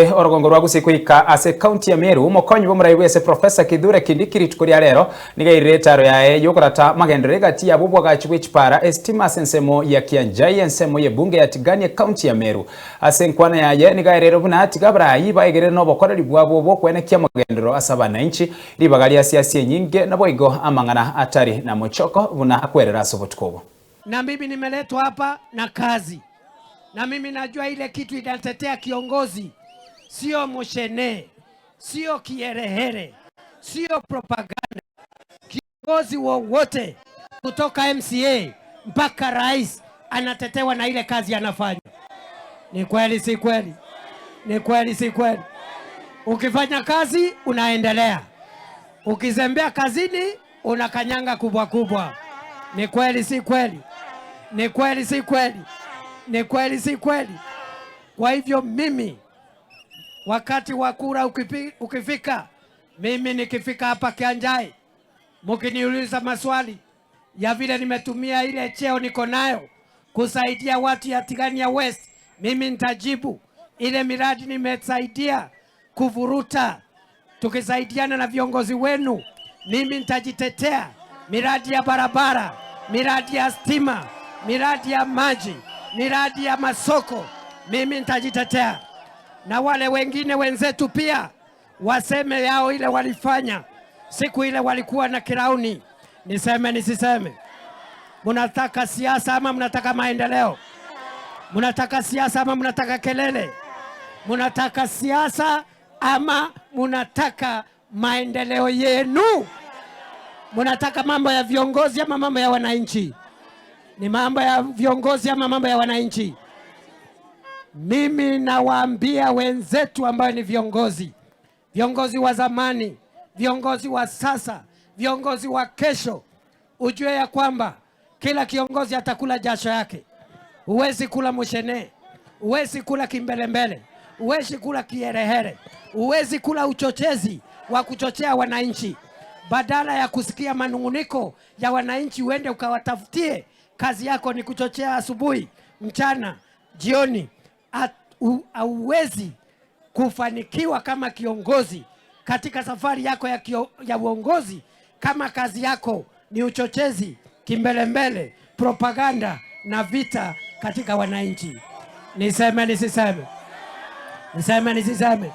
ase orogongo rwa gusikuika ase county ya Meru mokonyi bomurayi wese Professor Kithure Kindiki ritukuria rero nigairire taro yae yokorata magendere gati ya bubwagachi bw'echipara estima sensemo ya Kianjai ensemo ye bunge ya Tigania county ya Meru ase nkwana yaye nigairire buna tigabarayi baigere no bokoreri bwabo bokwenekia magendero asabana inchi ribagalia siasi nyinge nabo igo amangana atari na mochoko buna akwerera sobotukobo. Na mimi nimeletwa hapa na kazi. Na mimi najua ile kitu inatetea kiongozi, sio moshene, sio kierehere, sio propaganda. Kiongozi wowote kutoka MCA mpaka rais anatetewa na ile kazi anafanya. Ni kweli si kweli? Ni kweli si kweli? Ukifanya kazi unaendelea. Ukizembea kazini unakanyanga kubwa kubwa. Ni kweli si kweli? Ni kweli si kweli? Ni kweli si kweli? Kwa hivyo mimi wakati wa kura ukifika, mimi nikifika hapa Kianjai, mkiniuliza maswali ya vile nimetumia ile cheo niko nayo kusaidia watu ya Tigania West, mimi nitajibu. Ile miradi nimesaidia kuvuruta, tukisaidiana na viongozi wenu, mimi nitajitetea. Miradi ya barabara, miradi ya stima, miradi ya maji, miradi ya masoko, mimi nitajitetea. Na wale wengine wenzetu pia waseme yao ile walifanya siku ile walikuwa na kirauni. Niseme nisiseme? Mnataka siasa ama mnataka maendeleo? Mnataka siasa ama mnataka kelele? Mnataka siasa ama mnataka maendeleo yenu? Mnataka mambo ya viongozi ama mambo ya wananchi? Ni mambo ya viongozi ama mambo ya wananchi? Mimi nawaambia wenzetu ambao ni viongozi, viongozi wa zamani, viongozi wa sasa, viongozi wa kesho, ujue ya kwamba kila kiongozi atakula jasho yake. Huwezi kula moshene, huwezi kula kimbelembele, huwezi kula kierehere, huwezi kula uchochezi wa kuchochea wananchi. Badala ya kusikia manunguniko ya wananchi uende ukawatafutie, kazi yako ni kuchochea asubuhi, mchana, jioni. Hauwezi kufanikiwa kama kiongozi katika safari yako ya uongozi kama kazi yako ni uchochezi, kimbelembele, propaganda na vita katika wananchi. Niseme nisiseme? Niseme nisiseme?